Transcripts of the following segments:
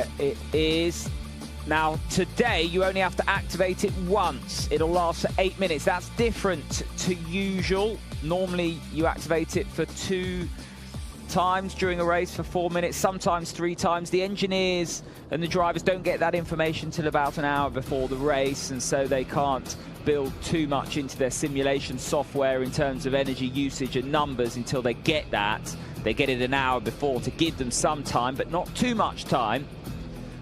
There it is. Now, today, you only have to activate it once. It'll last for 8 minutes. That's different to usual. Normally, you activate it for 2 times during a race for 4 minutes, sometimes 3 times. The engineers and the drivers don't get that information till about an hour before the race, and so they can't build too much into their simulation software in terms of energy usage and numbers until they get that. They get it an hour before to give them some time, but not too much time.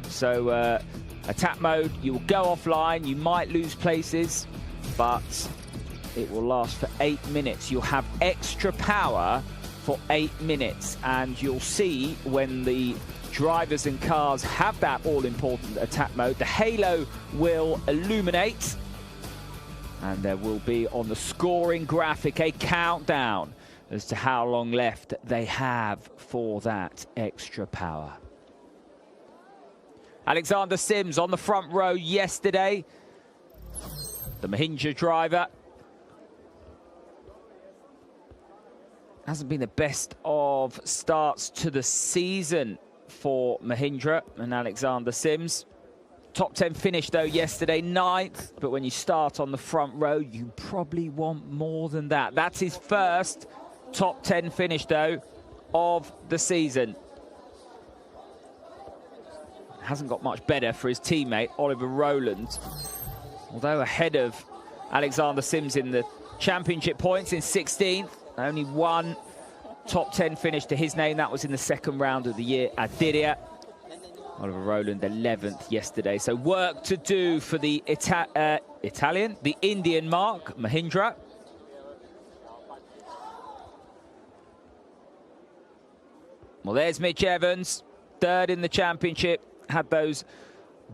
So, attack mode, you will go offline, you might lose places, but it will last for 8 minutes. You'll have extra power for 8 minutes, and you'll see when the drivers and cars have that all-important attack mode, the halo will illuminate, and there will be on the scoring graphic a countdown as to how long left they have for that extra power. Alexander Sims on the front row yesterday, the Mahindra driver. Hasn't been the best of starts to the season for Mahindra and Alexander Sims. Top 10 finish though yesterday, 9th, but when you start on the front row, you probably want more than that. That's his first top 10 finish though of the season. Hasn't got much better for his teammate, Oliver Rowland. Although ahead of Alexander Sims in the championship points in 16th, only one top 10 finish to his name. That was in the second round of the year at Diriyah. Oliver Rowland 11th yesterday. So work to do for the the Indian mark, Mahindra. Well, there's Mitch Evans, 3rd in the championship. Had those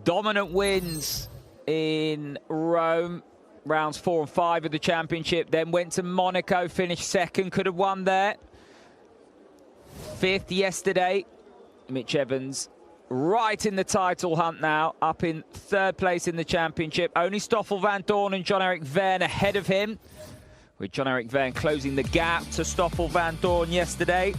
dominant wins in Rome, rounds 4 and 5 of the championship. Then went to Monaco, finished 2nd, could have won there. 5th yesterday. Mitch Evans right in the title hunt now, up in 3rd place in the championship. Only Stoffel Vandoorne and John-Eric Verne ahead of him, with John-Eric Verne closing the gap to Stoffel Vandoorne yesterday.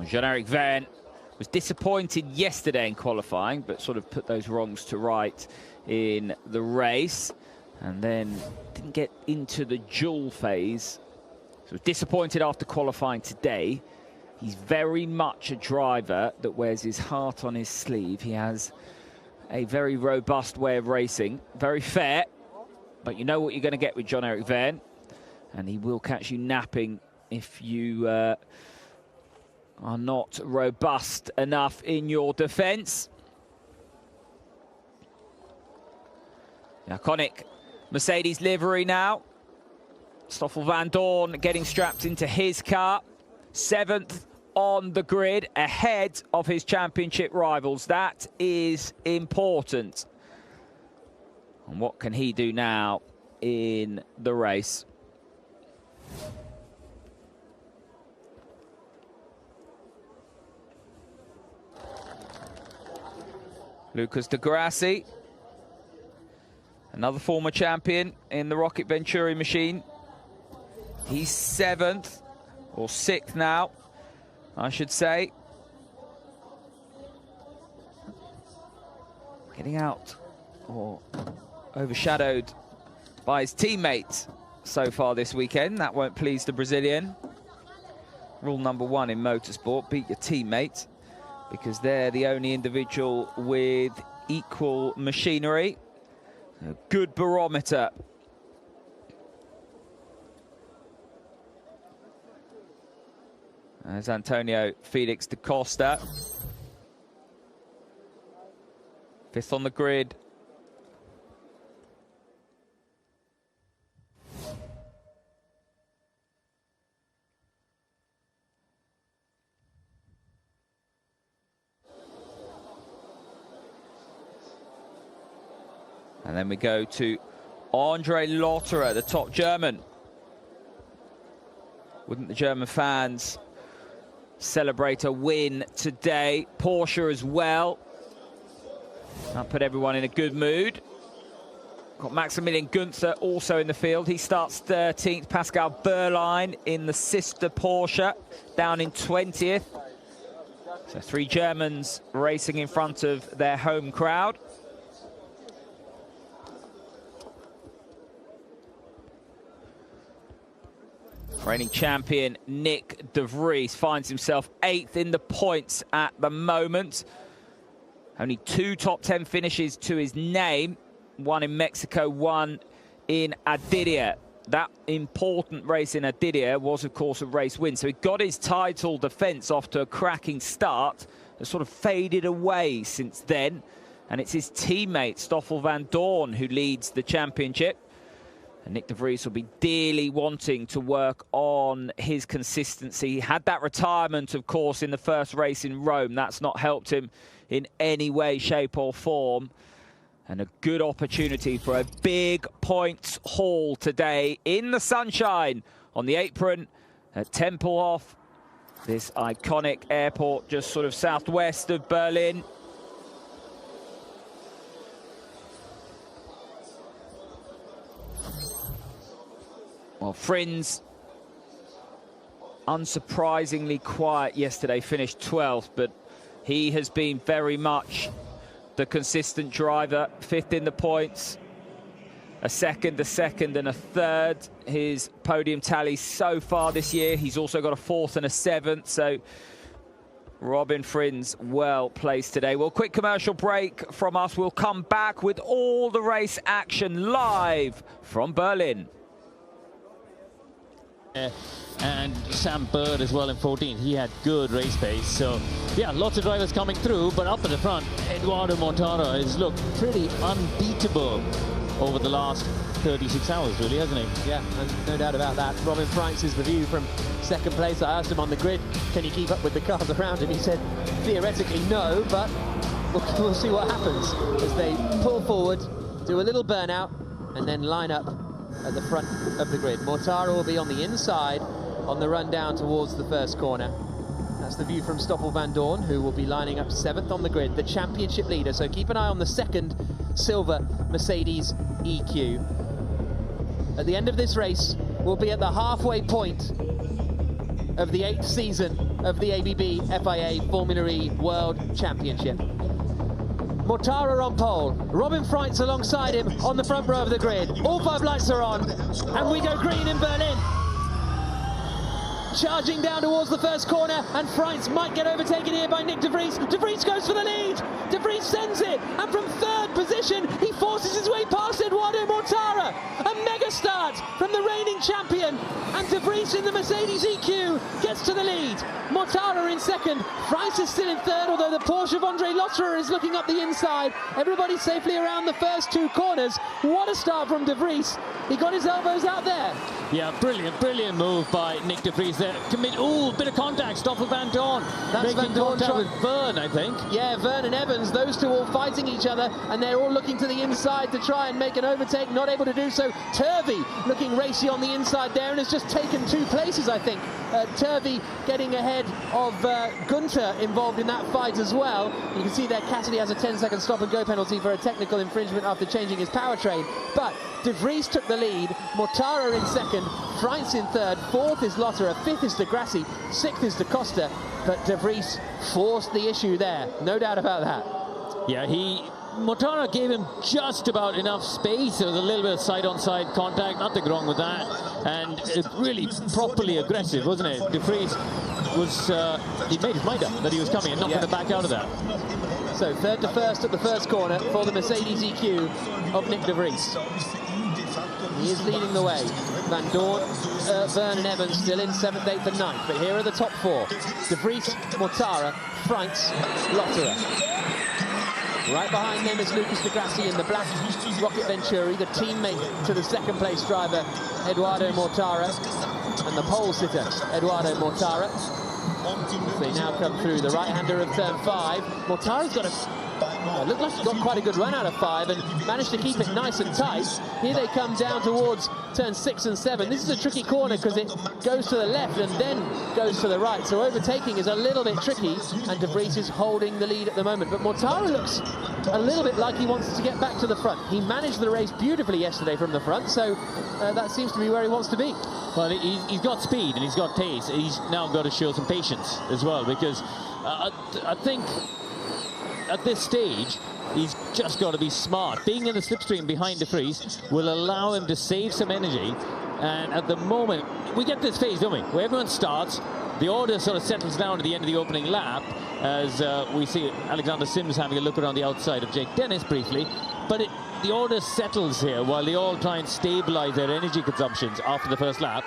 John-Eric Verne was disappointed yesterday in qualifying, but sort of put those wrongs to right in the race, and then didn't get into the duel phase. So was disappointed after qualifying today. He's very much a driver that wears his heart on his sleeve. He has a very robust way of racing, very fair, but you know what you're going to get with John-Eric Verne, and he will catch you napping if you are not robust enough in your defence. The iconic Mercedes livery now. Stoffel Vandoorne getting strapped into his car. 7th on the grid, ahead of his championship rivals. That is important. And what can he do now in the race? Lucas Di Grassi, another former champion in the Rocket Venturi machine. He's 7th, or 6th now, I should say. Getting out, or overshadowed by his teammates so far this weekend. That won't please the Brazilian. Rule number 1 in motorsport, beat your teammate, because they're the only individual with equal machinery. A good barometer. There's Antonio Felix da Costa. 5th on the grid. And then we go to Andre Lotterer, the top German. Wouldn't the German fans celebrate a win today? Porsche as well. That put everyone in a good mood. Got Maximilian Günther also in the field. He starts 13th. Pascal Wehrlein in the sister Porsche, down in 20th. So 3 Germans racing in front of their home crowd. Reigning champion Nick de Vries finds himself 8th in the points at the moment. Only 2 top 10 finishes to his name. 1 in Mexico, 1 in Adiria. That important race in Adiria was, of course, a race win. So he got his title defence off to a cracking start. It sort of faded away since then. And it's his teammate, Stoffel Vandoorne, who leads the championship. And Nick de Vries will be dearly wanting to work on his consistency. He had that retirement, of course, in the first race in Rome. That's not helped him in any way, shape or form. And a good opportunity for a big points haul today in the sunshine on the apron at Tempelhof, this iconic airport just sort of southwest of Berlin. Well, Frins, unsurprisingly quiet yesterday, finished 12th, but he has been very much the consistent driver. 5th in the points, a second, and a 3rd. His podium tally so far this year. He's also got a 4th and a 7th, so Robin Frins well placed today. Well, quick commercial break from us. We'll come back with all the race action live from Berlin. And Sam Bird as well in 14. He had good race pace. So, yeah, lots of drivers coming through. But up at the front, Edoardo Mortara has looked pretty unbeatable over the last 36 hours, really, hasn't he? Yeah, and no doubt about that. Robin Franks is the view from second place. I asked him on the grid, can he keep up with the cars around him? He said, theoretically, no, but we'll see what happens as they pull forward, do a little burnout, and then line up at the front of the grid. Mortara will be on the inside on the run down towards the first corner. That's the view from Stoffel Vandoorne, who will be lining up 7th on the grid, the championship leader. So keep an eye on the second silver Mercedes EQ. At the end of this race, we'll be at the halfway point of the 8th season of the ABB FIA Formula E World Championship. Mortara on pole, Robin Franks alongside him on the front row of the grid. All 5 lights are on, and we go green in Berlin. Charging down towards the first corner, and Franks might get overtaken here by Nick de Vries. De Vries goes for the lead. De Vries sends it, and from 3rd position, he forces his way past Edoardo Mortara. A mega start from the reigning champion, and De Vries in the Mercedes EQ gets to the lead. Mortara in 2nd, Franks is still in 3rd, although the Porsche of Andre Lotterer is looking up the inside. Everybody safely around the first 2 corners. What a start from De Vries. He got his elbows out there. Yeah, brilliant move by Nick de Vries there. Ooh, bit of contact, Stoffel Vandoorne. That's making contact with Verne, I think. Yeah, Verne and Evans, those 2 all fighting each other, and they're all looking to the inside to try and make an overtake, not able to do so. Turvey looking racy on the inside there, and has just taken 2 places, I think. Turvey getting ahead of Günther involved in that fight as well. You can see there Cassidy has a 10-second stop-and-go penalty for a technical infringement after changing his powertrain. But De Vries took the lead, Mortara in 2nd, Franks in 3rd, 4th is Lotterer, 5th is De Grassi, 6th is De Costa, but De Vries forced the issue there, no doubt about that. Yeah, Mortara gave him just about enough space. There was a little bit of side-on-side contact, nothing wrong with that, and really properly aggressive, wasn't it? De Vries was, he made his mind up that he was coming and not going to back out of that. So 3rd to 1st at the first corner for the Mercedes EQ of Nick de Vries. He is leading the way. Vandoorne, Verne and Evans still in 7th, 8th and 9th. But here are the top 4. De Vries, Mortara, Franks, Lotterer. Right behind them is Lucas de Grassi in the black Rocket Venturi, the teammate to the 2nd place driver, Edoardo Mortara. And the pole sitter, Edoardo Mortara. They now come through the right-hander of turn 5. Mortara's got looked like he's got quite a good run out of 5, and managed to keep it nice and tight. Here they come down towards turn 6 and 7. This is a tricky corner because it goes to the left and then goes to the right. So overtaking is a little bit tricky, and De Vries is holding the lead at the moment. But Mortara looks a little bit like he wants to get back to the front. He managed the race beautifully yesterday from the front, so that seems to be where he wants to be. Well, he's got speed and he's got pace. He's now got to show some patience as well, because I think at this stage, he's just got to be smart. Being in the slipstream behind De Vries will allow him to save some energy. And at the moment, we get this phase, don't we? Where everyone starts, the order sort of settles down at the end of the opening lap, as we see Alexander Sims having a look around the outside of Jake Dennis briefly. But the order settles here while they all try and stabilize their energy consumptions after the first lap.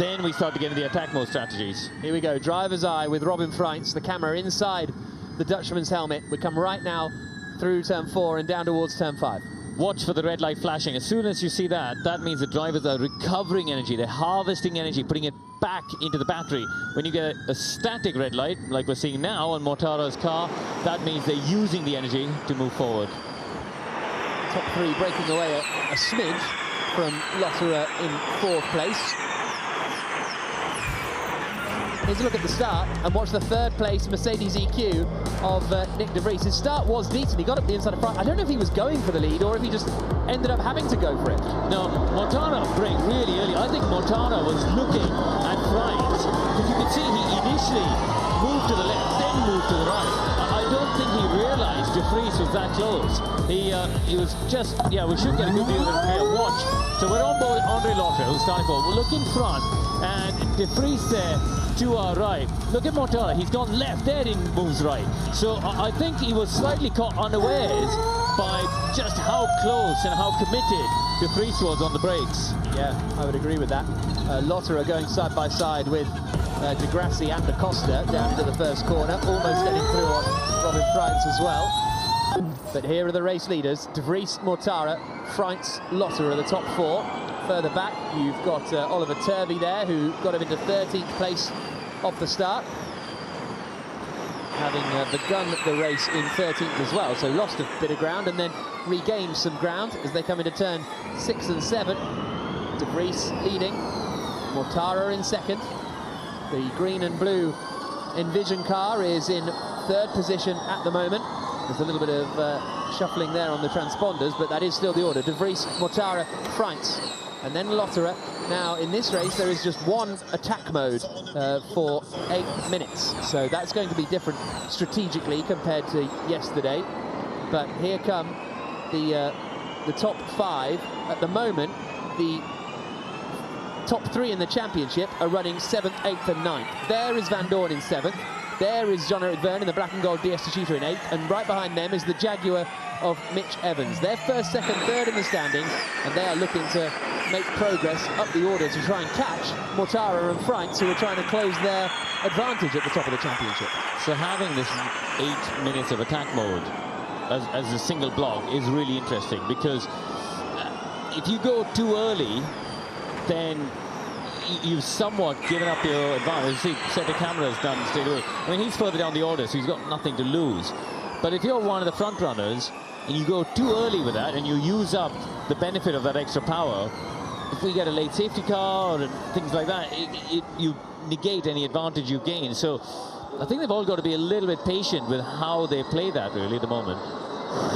Then we start to get into the attack mode strategies. Here we go, driver's eye with Robin Freins, the camera inside the Dutchman's helmet. We come right now through turn 4 and down towards turn 5. Watch for the red light flashing. As soon as you see that, that means the drivers are recovering energy. They're harvesting energy, putting it back into the battery. When you get a static red light, like we're seeing now on Mortara's car, that means they're using the energy to move forward. Top 3 breaking away a smidge from Lotterer in 4th place. Here's a look at the start and watch the 3rd place Mercedes EQ of Nick De Vries. His start was decent. He got up the inside of front. I don't know if he was going for the lead or if he just ended up having to go for it. No, Mortara braked really early. I think Mortara was looking at Freins, because you could see he initially moved to the left, then moved to the right. I don't think he realized De Vries was that close. He was just, yeah, we should get a good view of it here. Watch. So we're on board Andre Lotterer, who's starting forward. We'll look in front, and De Vries there to our right. Look at Mortara, he's gone left, there he moves right. So I think he was slightly caught unawares by just how close and how committed De Vries was on the brakes. Yeah, I would agree with that. Lotterer going side by side with De Grassi and Da Costa down into the first corner, almost getting through on Robin Freins as well. But here are the race leaders: De Vries, Mortara, Freins, Lotterer, the top 4. Further back, you've got Oliver Turvey there, who got him into 13th place off the start, having begun the race in 13th as well, so lost a bit of ground and then regained some ground as they come into turn 6 and 7. De Vries leading, Mortara in 2nd. The green and blue Envision car is in 3rd position at the moment. There's a little bit of shuffling there on the transponders, but that is still the order. De Vries, Mortara, Freins, and then Lotterer. Now, in this race, there is just one attack mode for 8 minutes. So that's going to be different strategically compared to yesterday. But here come the top 5. At the moment, the top 3 in the championship are running 7th, 8th and 9th. There is Van Dorn in 7th. There is Jean-Eric Vergne in the black and gold DS Shooter in 8th. And right behind them is the Jaguar of Mitch Evans. They're 1st, 2nd, 3rd in the standings, and they are looking to make progress up the order to try and catch Mortara and Freins, who are trying to close their advantage at the top of the championship. So having this 8 minutes of attack mode as a single block is really interesting, because if you go too early, then you've somewhat given up your advantage. See, set the camera's done straight away. I mean, he's further down the order, so he's got nothing to lose. But if you're one of the front runners and you go too early with that and you use up the benefit of that extra power, if we get a late safety car and things like that, you negate any advantage you gain. So I think they've all got to be a little bit patient with how they play that, really, at the moment.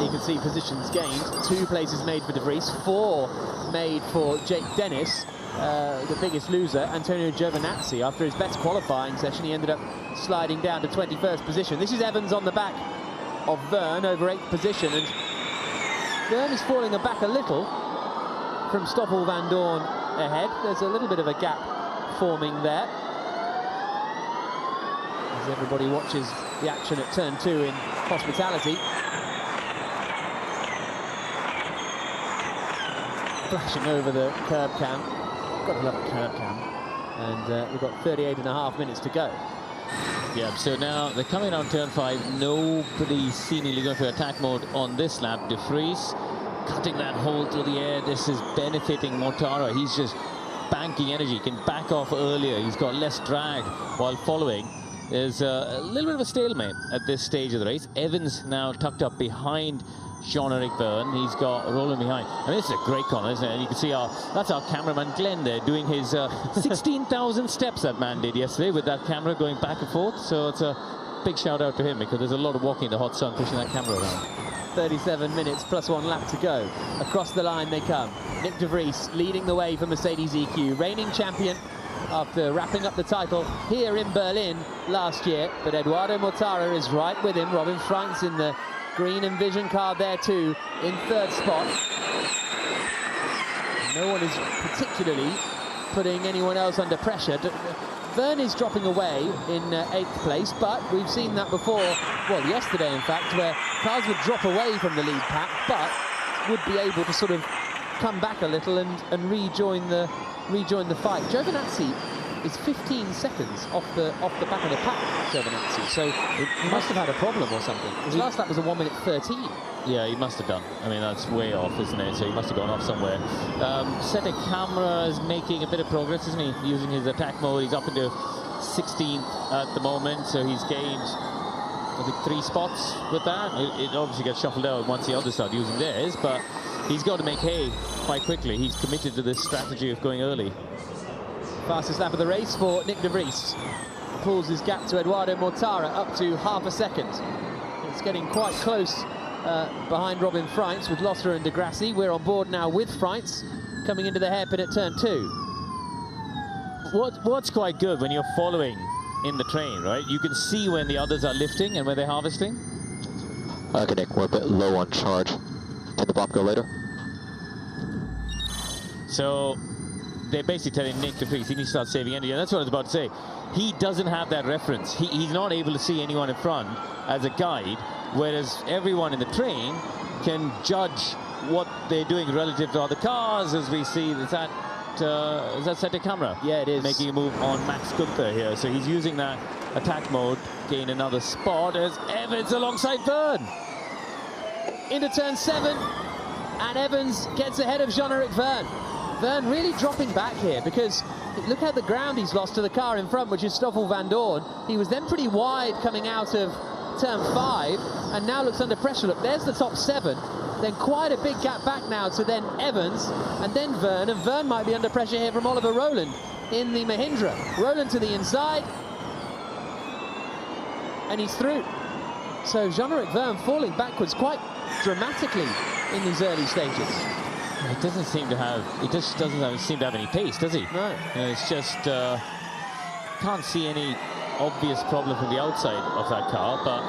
You can see positions gained. 2 places made for De Vries, 4 made for Jake Dennis. The biggest loser, Antonio Giovinazzi. After his best qualifying session, he ended up sliding down to 21st position. This is Evans on the back of Vergne over 8th position, and Vergne is falling back a little from Stoffel Van Dorn ahead. There's a little bit of a gap forming there as everybody watches the action at turn 2 in Hospitality. Flashing over the curb cam. Got to love a curb cam. And we've got 38.5 minutes to go. Yeah, so now they're coming on turn 5. Nobody seemingly going for attack mode on this lap. De Vries cutting that hole through the air. This is benefiting Mortara. He's just banking energy. He can back off earlier. He's got less drag while following. There's a little bit of a stalemate at this stage of the race. Evans now tucked up behind Jean-Eric Vergne. He's got Roland behind. I mean, this is a great corner, isn't it? And you can see that's our cameraman Glenn there doing his 16,000 steps that man did yesterday with that camera going back and forth. So it's a big shout out to him, because there's a lot of walking in the hot sun pushing that camera around. 37 minutes plus 1 lap to go. Across the line they come. Nyck de Vries leading the way for Mercedes EQ, reigning champion after wrapping up the title here in Berlin last year. But Eduardo Mortara is right with him. Robin Freins in the green Envision car there too, in 3rd spot. No one is particularly putting anyone else under pressure. Vergne is dropping away in 8th place, but we've seen that before, well, yesterday in fact, where cars would drop away from the lead pack, but would be able to sort of come back a little and rejoin the fight. Giovinazzi is 15 seconds off the back of the pack, Giovinazzi, so he must have had a problem or something. His last lap was a 1:13. Yeah, he must have done. I mean, that's way off, isn't it? So he must have gone off somewhere. Sete Camara is making a bit of progress, isn't he? Using his attack mode. He's up into 16th at the moment, so he's gained, I think, 3 spots with that. It obviously gets shuffled out once the others start using theirs, but he's got to make hay quite quickly. He's committed to this strategy of going early. Fastest lap of the race for Nyck de Vries. Pulls his gap to Eduardo Mortara up to half a second. It's getting quite close behind Robin Freins with Lotterer and de Grassi. We're on board now with Freins coming into the hairpin at turn 2. What's quite good when you're following in the train, right? You can see when the others are lifting and when they're harvesting. Okay, Nick, we're a bit low on charge. Can the bop go later? So they're basically telling Nyck de Vries he needs to start saving energy, and that's what I was about to say. He doesn't have that reference. He's not able to see anyone in front as a guide, whereas everyone in the train can judge what they're doing relative to other cars, as we see that is that Sete Camara? Yeah, it is. Making a move on Max Gunther here, so he's using that attack mode, gain another spot as Evans alongside Vergne. Into turn 7, and Evans gets ahead of Jean-Eric Vergne. Vergne really dropping back here, because look at the ground he's lost to the car in front, which is Stoffel Vandoorne. He was then pretty wide coming out of turn 5, and now looks under pressure. Look, there's the top 7, then quite a big gap back now to then Evans, and then Vergne, and Vergne might be under pressure here from Oliver Rowland in the Mahindra. Rowland to the inside, and he's through. So Jean-Eric Vergne falling backwards quite dramatically in these early stages. He doesn't seem to have, seem to have any pace, does he? No. You know, it's just, can't see any obvious problem from the outside of that car, but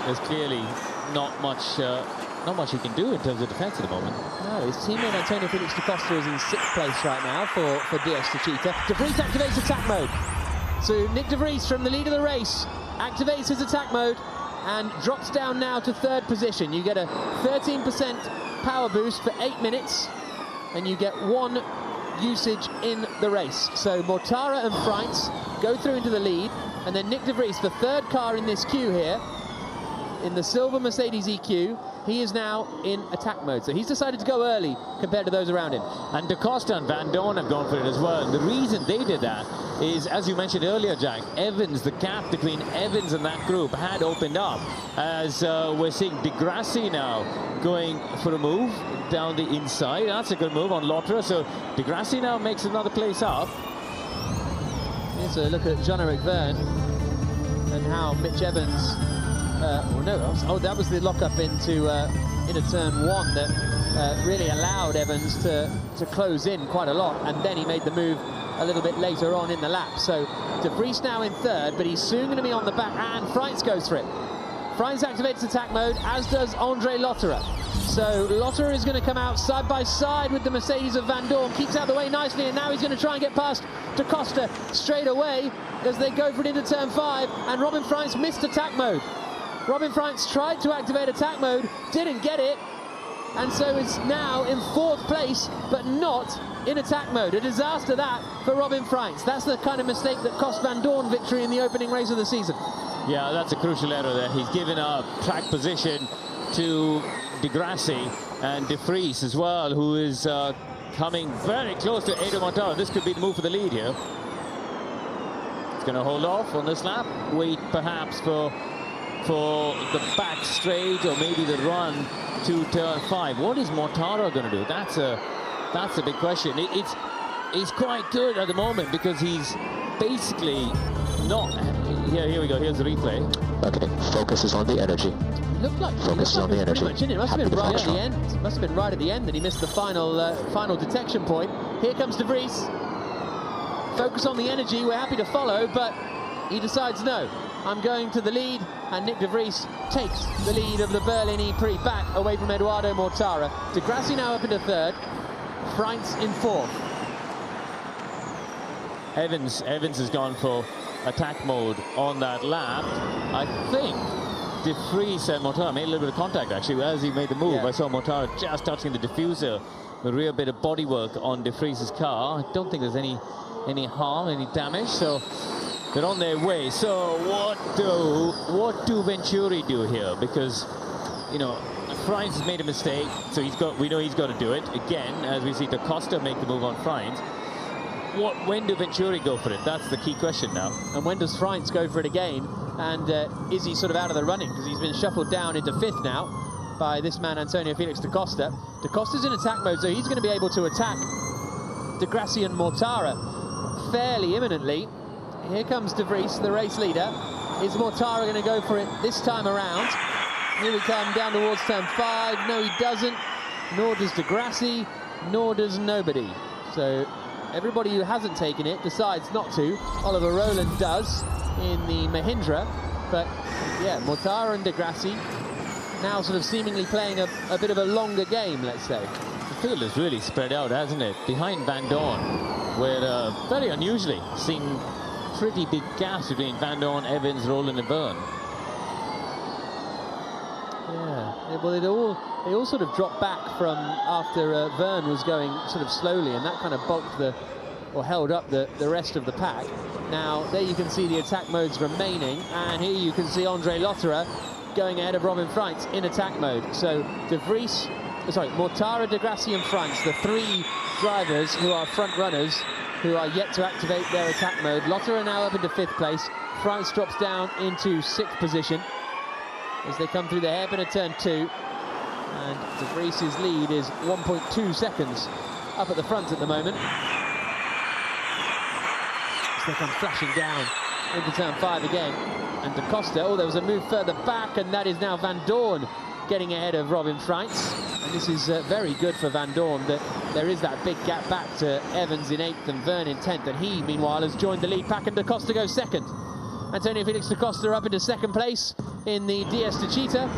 there's clearly not much he can do in terms of defence at the moment. No, his teammate Antonio Felix da Costa is in 6th place right now for DS Techeetah. De Vries activates attack mode. So Nyck de Vries from the lead of the race activates his attack mode and drops down now to 3rd position. You get a 13% power boost for 8 minutes, and you get 1 usage in the race. So Mortara and Freins go through into the lead, and then Nyck de Vries, the 3rd car in this queue here, in the silver Mercedes EQ, he is now in attack mode. So he's decided to go early compared to those around him. And da Costa and Vandoorne have gone for it as well. And the reason they did that is, as you mentioned earlier, Jack, Evans, the gap between Evans and that group had opened up, as we're seeing de Grassi now going for a move down the inside. That's a good move on Lotterer. So de Grassi now makes another place up. Here's a look at Jean-Eric Vergne and how Mitch Evans... that was the lock-up into turn 1 that really allowed Evans to close in quite a lot, and then he made the move a little bit later on in the lap. So de Vries now in 3rd, but he's soon going to be on the back, and Freins goes for it. Freins activates attack mode, as does Andre Lotterer. So Lotterer is going to come out side by side with the Mercedes of Vandoorne, keeps out the way nicely, and now he's going to try and get past da Costa straight away as they go for it into turn 5, and Robin Freins missed attack mode. Robin Freins tried to activate attack mode, didn't get it, and so is now in 4th place, but not in attack mode. A disaster that for Robin Freins. That's the kind of mistake that cost Vandoorne victory in the opening race of the season. Yeah, that's a crucial error there. He's given a track position to de Grassi and de Vries as well, who is coming very close to Edo Mortara. This could be the move for the lead here. He's going to hold off on this lap, wait perhaps for for the back straight or maybe the run to turn 5. What is Mortara going to do? That's a big question. He's quite good at the moment because he's basically not. Here we go. Here's the replay. Okay, focus is on the energy. Looked like Focus is on the energy. It must have been right at the end. Must have been right at the end that he missed the final detection point. Here comes De Vries. Focus on the energy. We're happy to follow, but he decides no. I'm going to the lead, and Nick De Vries takes the lead of the Berlin Prix back away from Eduardo Mortara. De Grassi now up into 3rd. Freins in 4th. Evans has gone for attack mode on that lap. I think De Vries and Mortara made a little bit of contact actually as he made the move. Yeah. I saw Mortara just touching the diffuser, the rear bit of bodywork on De Vries' car. I don't think there's any harm, any damage, so they're on their way. So what do Venturi do here? Because, you know, Freins has made a mistake, so we know he's got to do it again, as we see Da Costa make the move on Freins. When do Venturi go for it? That's the key question now. And when does Freins go for it again? And is he sort of out of the running? Because he's been shuffled down into 5th now by this man, Antonio Felix Da Costa. Da Costa's in attack mode, so he's going to be able to attack De Grassi and Mortara fairly imminently. Here comes De Vries, the race leader. Is Mortara going to go for it this time around? Here we come down towards turn 5. No, he doesn't. Nor does De Grassi, nor does nobody. So everybody who hasn't taken it decides not to. Oliver Rowland does in the Mahindra. But yeah, Mortara and De Grassi now sort of seemingly playing a bit of a longer game, let's say. The field is really spread out, hasn't it? Behind Van Dorn, where very unusually seen pretty big gaps between Van Dorn, Evans, Rowland and Byrne. Yeah, well, they all sort of dropped back from after Verne was going sort of slowly, and that kind of bulked or held up the rest of the pack. Now, there you can see the attack modes remaining, and here you can see Andre Lotterer going ahead of Robin Freins in attack mode. So De Vries, Mortara, De Grassi and Freins, the 3 drivers who are front runners, who are yet to activate their attack mode. Lotterer now up into 5th place. Freins drops down into 6th position as they come through the hairpin of turn 2. And De Vries' lead is 1.2 seconds up at the front at the moment. As they come flashing down into turn 5 again. And Da Costa, there was a move further back, and that is now Van Dorn getting ahead of Robin Freins. And this is very good for Van Dorn, that there is that big gap back to Evans in 8th and Verne in 10th, and he, meanwhile, has joined the lead pack, and Da Costa goes 2nd. Antonio Felix Da Costa up into 2nd place in the DS Techeetah.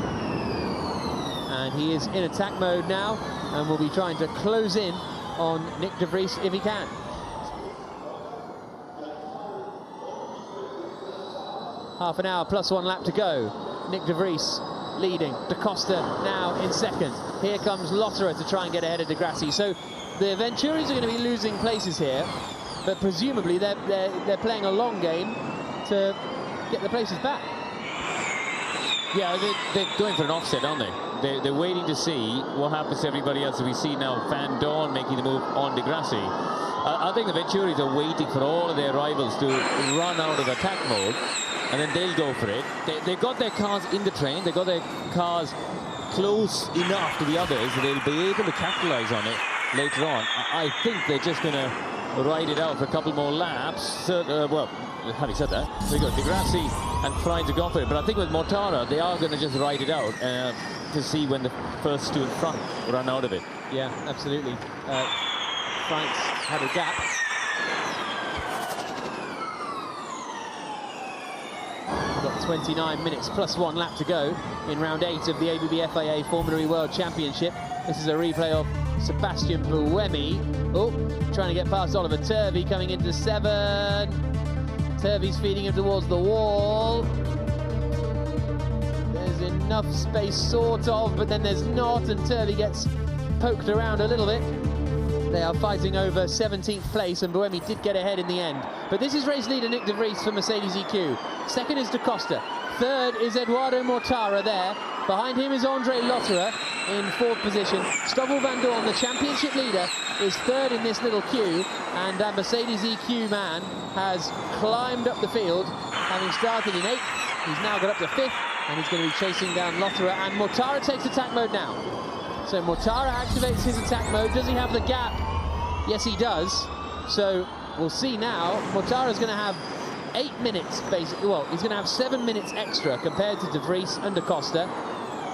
And he is in attack mode now, and will be trying to close in on Nick De Vries if he can. Half an hour plus 1 lap to go. Nick De Vries leading. Da Costa now in 2nd. Here comes Lotterer to try and get ahead of De Grassi. So the Venturis are going to be losing places here, but presumably they're playing a long game to get the places back. Yeah, they're going for an offset, aren't they? They're waiting to see what happens to everybody else. We see now Van Dorn making the move on De Grassi. I think the Venturis are waiting for all of their rivals to run out of attack mode, and then they'll go for it. They've got their cars in the train. They've got their cars close enough to the others that they'll be able to capitalize on it later on. I think they're just going to ride it out for a couple more laps. So, well, having said that, they got De Grassi and Freins to go for it. But I think with Mortara, they are going to just ride it out to see when the first 2 in front run out of it. Yeah, absolutely. Freins had a gap. We've got 29 minutes plus 1 lap to go in round 8 of the ABB FIA Formula E World Championship. This is a replay of Sebastian Buemi. Oh, trying to get past Oliver Turvey, coming into 7. Turvey's feeding him towards the wall. There's enough space, sort of, but then there's not, and Turvey gets poked around a little bit. They are fighting over 17th place, and Buemi did get ahead in the end. But this is race leader Nick De Vries for Mercedes EQ. 2nd is Da Costa. 3rd is Eduardo Mortara there. Behind him is Andre Lotterer in 4th position. Stoffel Van Dorn, the championship leader, is 3rd in this little queue, and that Mercedes EQ man has climbed up the field, having started in 8th. He's now got up to 5th, And he's going to be chasing down Lotterer, and Mortara takes attack mode now. So Mortara activates his attack mode. Does he have the gap? Yes, he does. So we'll see now. Mortara's going to have 8 minutes, basically. Well, he's going to have 7 minutes extra compared to De Vries and Da Costa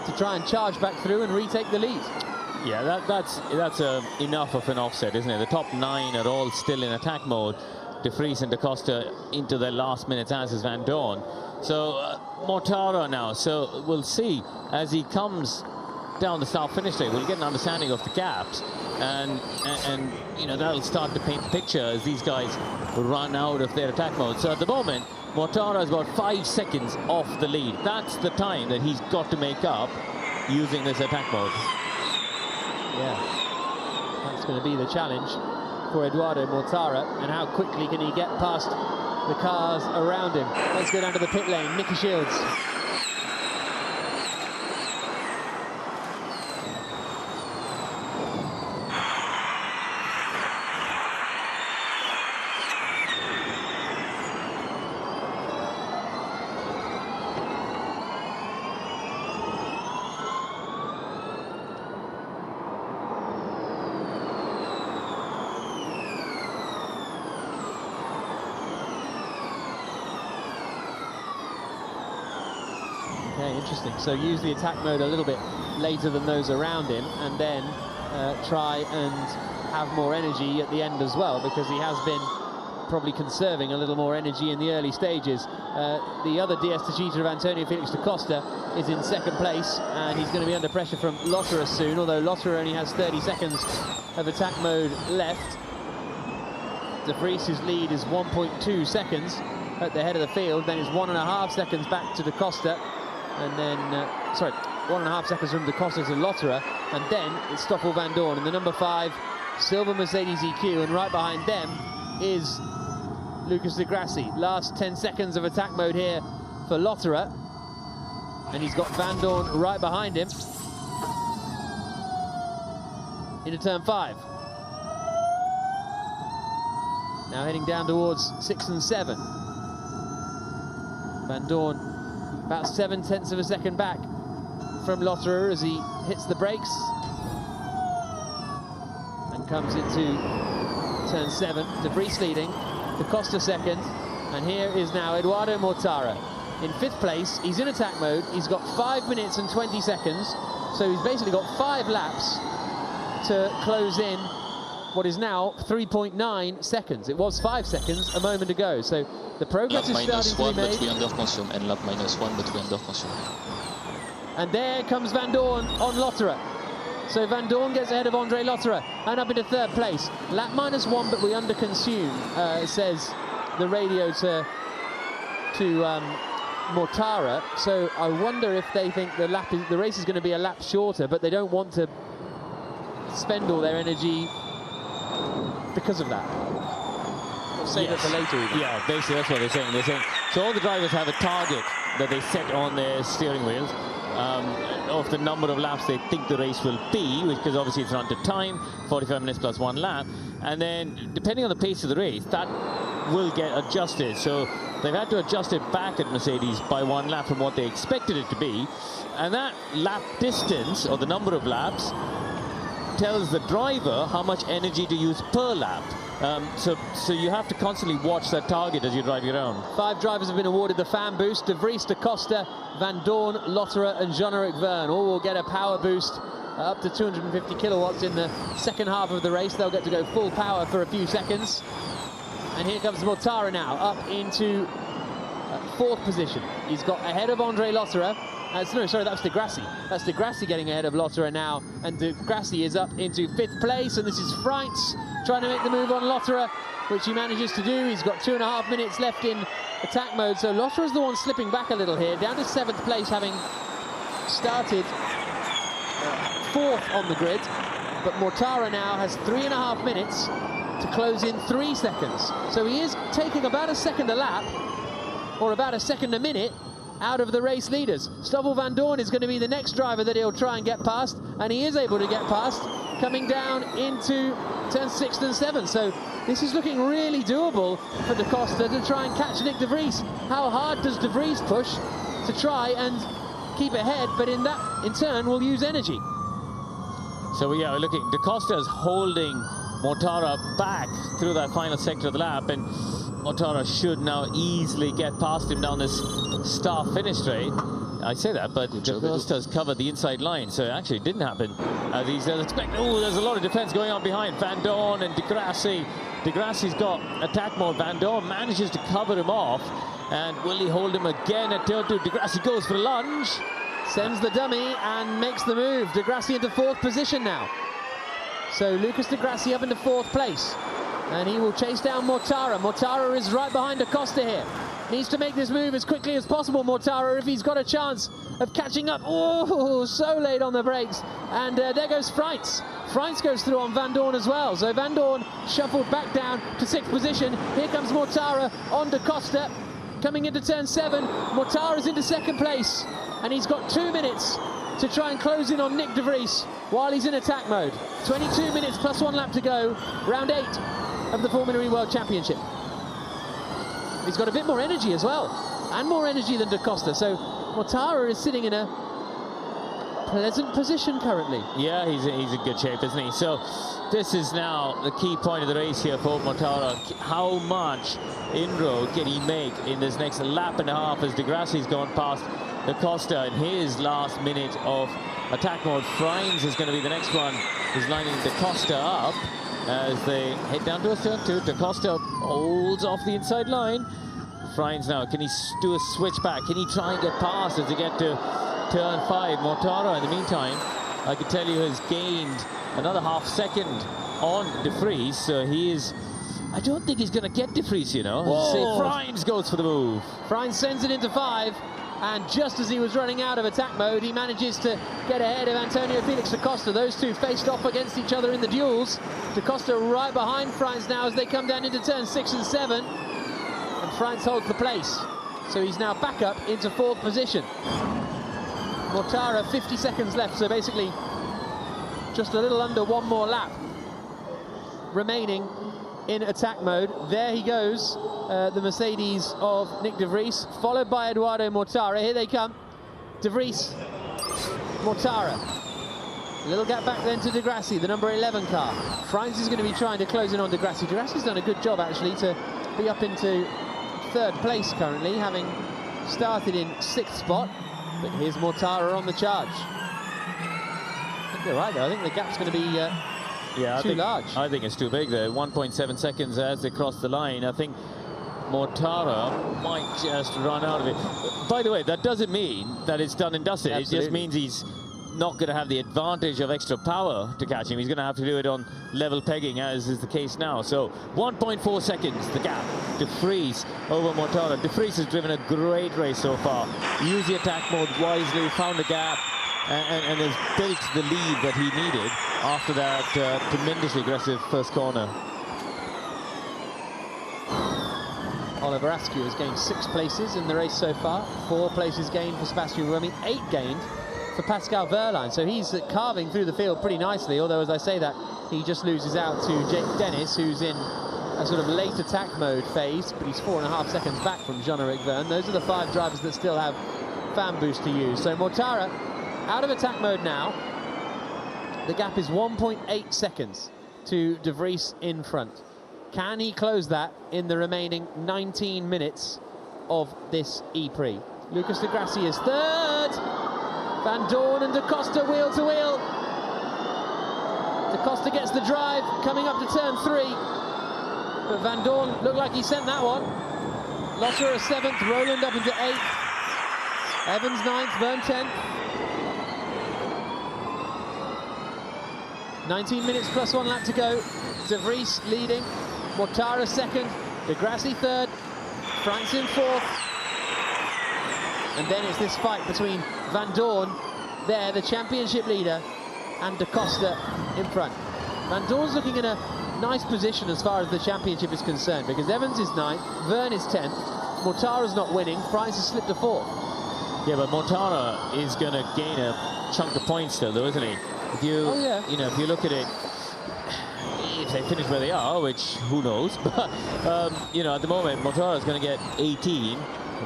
to try and charge back through and retake the lead. Yeah, that's enough of an offset, isn't it? The top 9 are all still in attack mode. De Vries and Da Costa into their last minutes, as is Van Dorn. So Mortara now. So we'll see as he comes down the start finish straight. We'll get an understanding of the gaps, and you know, that'll start to paint the picture as these guys will run out of their attack mode. So at the moment, Mortara is about 5 seconds off the lead. That's the time that he's got to make up using this attack mode. Yeah, that's going to be the challenge for Eduardo Mortara, and how quickly can he get past the cars around him. Let's go down to the pit lane. Nicky Shields. Okay, interesting. So use the attack mode a little bit later than those around him, and then try and have more energy at the end as well, because he has been probably conserving a little more energy in the early stages. The other DS Techeetah of Antonio Felix da Costa is in second place, and he's going to be under pressure from Lotterer soon, although Lotterer only has 30 seconds of attack mode left. De Vries' lead is 1.2 seconds at the head of the field, then it's 1.5 seconds back to Da Costa, and then, sorry, 1.5 seconds from Da Costa to Lotterer, and then it's Stoffel Van Dorn in the number 5 silver Mercedes EQ, and right behind them is Lucas Di Grassi. Last 10 seconds of attack mode here for Lotterer, and he's got Van Dorn right behind him into turn 5. Now heading down towards 6 and 7. Van Dorn about 0.7 of a second back from Lotterer as he hits the brakes and comes into turn 7. De Vries leading, Da Costa second, and here is now Eduardo Mortara in 5th place. He's in attack mode. He's got 5 minutes and 20 seconds, so he's basically got 5 laps to close in what is now 3.9 seconds. It was 5 seconds a moment ago, so the progress is starting to be made. But we under consume, and lap -1, but we under consume. And there comes Van Dorn on Lotterer. So Van Dorn gets ahead of Andre Lotterer and up into 3rd place. Lap -1, but we under consume, says the radio to Mortara. So I wonder if they think the race is going to be a lap shorter, but they don't want to spend all their energy because of that. Save it for later even. Yeah, basically that's what they're saying. They're saying, so all the drivers have a target that they set on their steering wheels of the number of laps they think the race will be, because obviously it's run to time, 45 minutes plus 1 lap, and then depending on the pace of the race, that will get adjusted. So they've had to adjust it back at Mercedes by 1 lap from what they expected it to be, and that lap distance, or the number of laps, tells the driver how much energy to use per lap. So you have to constantly watch that target as you're driving around. 5 drivers have been awarded the fan boost: De Vries, Da Costa, Van Dorn, Lotterer and Jean-Eric Vergne. All will get a power boost up to 250 kilowatts in the second half of the race. They'll get to go full power for a few seconds. And here comes Mortara now, up into 4th position. He's got ahead of Andre Lotterer. No, sorry, that's Di Grassi. That's Di Grassi getting ahead of Lotterer now, and Di Grassi is up into 5th place, and this is Freitz trying to make the move on Lotterer, which he manages to do. He's got 2.5 minutes left in attack mode, so Lotterer's the one slipping back a little here, down to 7th place, having started 4th on the grid, but Mortara now has 3.5 minutes to close in 3 seconds. So he is taking about a second a lap, or about a second a minute, out of the race leaders. Stoffel Van Dorn is going to be the next driver that he'll try and get past, and he is able to get past, coming down into turn 6 and 7. So This is looking really doable for Da Costa to try and catch Nick De Vries. How hard does De Vries push to try and keep ahead, but in turn will use energy? So yeah, we're looking, Da Costa's holding Mortara back through that final sector of the lap, and Mortara should now easily get past him down this start-finish straight. I say that, but Da Costa's covered the inside line, so it actually didn't happen as he's expected. Oh, there's a lot of defense going on behind Van Dorn and Di Grassi. Di Grassi's got attack mode. Van Dorn manages to cover him off, and will he hold him again at turn 2? Di Grassi goes for a lunge, sends the dummy and makes the move. Di Grassi into 4th position now. So Lucas Di Grassi up into 4th place, and he will chase down Mortara. Mortara is right behind Da Costa here. Needs to make this move as quickly as possible, Mortara, if he's got a chance of catching up. Oh, so late on the brakes. And there goes Freitz. Freitz goes through on Van Dorn as well. So Van Dorn shuffled back down to 6th position. Here comes Mortara on Da Costa. Coming into turn 7, Mortara's into 2nd place. And he's got 2 minutes to try and close in on Nick De Vries while he's in attack mode. 22 minutes plus 1 lap to go. Round 8 of the Formula E World Championship. He's got a bit more energy as well, and more energy than Da Costa. So Mortara is sitting in a pleasant position currently. Yeah, he's in good shape, isn't he? So this is now the key point of the race here for Mortara. How much inroad can he make in this next lap and a half as Di Grassi's gone past Da Costa in his last minute of attack mode? Freins is going to be the next one who's lining Da Costa up as they head down to a turn 2. Da Costa holds off the inside line. Freins now, can he do a switch back? Can he try and get past as they get to turn 5? Mortara, in the meantime, I can tell you, has gained another ½ second on De Vries. So he is, I don't think he's going to get De Vries, you know. Say Freins goes for the move. Freins sends it into 5. And just as he was running out of attack mode, he manages to get ahead of Antonio Felix Da Costa. Those two faced off against each other in the duels. Da Costa right behind Freins now as they come down into turn 6 and 7. And Freins holds the place. So he's now back up into 4th position. Mortara, 50 seconds left, so basically just a little under 1 more lap remaining in attack mode. There he goes, the Mercedes of Nick De Vries, followed by Eduardo Mortara. Here they come. De Vries, Mortara. A little gap back then to Di Grassi, the number 11 car. Freins is going to be trying to close in on Di Grassi. Di Grassi's done a good job, actually, to be up into 3rd place currently, having started in 6th spot. But here's Mortara on the charge. I think they're right, though. I think the gap's going to be too large. I think it's too big there. 1.7 seconds as they cross the line. I think Mortara might just run out of it. By the way, that doesn't mean that it's done and dusted. Absolutely. It just means he's not going to have the advantage of extra power to catch him. He's going to have to do it on level pegging, as is the case now. So 1.4 seconds, the gap. De Vries over Mortara. De Vries has driven a great race so far. Used the attack mode wisely, found the gap, and has built the lead that he needed after that tremendously aggressive first corner. Oliver Askew has gained 6 places in the race so far. 4 places gained for Sebastian Buemi, 8 gained for Pascal Wehrlein. So he's carving through the field pretty nicely, although as I say that, he just loses out to Jake Dennis, who's in a sort of late attack mode phase, but he's 4.5 seconds back from Jean-Eric Vergne. Those are the 5 drivers that still have fan boost to use. So Mortara out of attack mode now. The gap is 1.8 seconds to De Vries in front. Can he close that in the remaining 19 minutes of this E-Prix? Lucas Di Grassi is 3rd. Van Dorn and Da Costa wheel to wheel. Da Costa gets the drive coming up to turn 3. But Van Dorn looked like he sent that one. Losser a 7th, Rowland up into 8th. Evans 9th, Vergne 10th. 19 minutes plus 1 lap to go. De Vries leading. Mortara 2nd. Di Grassi 3rd. Freins in 4th. And then it's this fight between Van Dorn, there, the championship leader, and Da Costa in front. Van Dorn's looking in a nice position as far as the championship is concerned, because Evans is 9th, Vergne is 10th, Mortara's not winning, Freins has slipped to 4th. Yeah, but Mortara is going to gain a chunk of points still, though, isn't he? If you, you know, if you look at it, if they finish where they are, which who knows. But you know, at the moment, Mortara is going to get 18.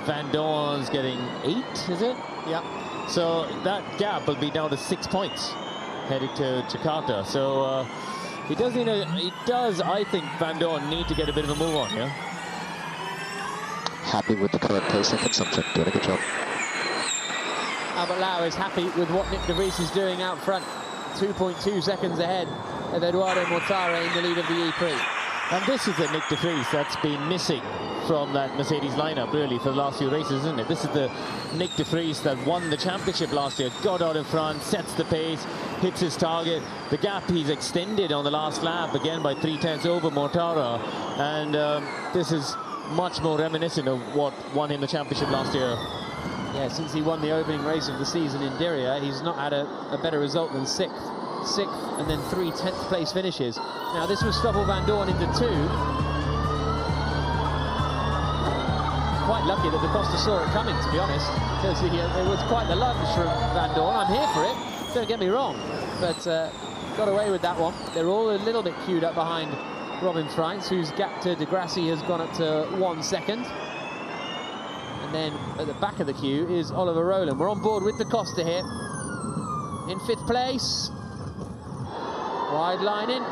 Van Dorn's getting 8, is it? Yeah. So that gap will be down to 6 points headed to Jakarta. So he does, I think, Van Dorn need to get a bit of a move on here. Happy with the current pace and consumption. Doing a good job. Albert Lau is happy with what Nick de Vries is doing out front. 2.2 seconds ahead of Eduardo Mortara in the lead of the E-Prix. And this is the Nick de Vries that's been missing from that Mercedes lineup, really, for the last few races, isn't it? This is the Nick de Vries that won the championship last year, got out in front, sets the pace, hits his target. The gap he's extended on the last lap, again by 3/10 over Mortara. And this is much more reminiscent of what won him the championship last year. Yeah, since he won the opening race of the season in Diriyah, he's not had a better result than 6th, and then 3 10th place finishes. Now this was Stoffel Vandoorne into 2. Quite lucky that Da Costa saw it coming, to be honest, because it was quite the lunge from Vandoorne. I'm here for it, don't get me wrong, but got away with that one. They're all a little bit queued up behind Robin Freins, whose gap to De Grassi has gone up to 1 second. And then at the back of the queue is Oliver Rowland. We're on board with Da Costa here. In 5th place. Wide line in.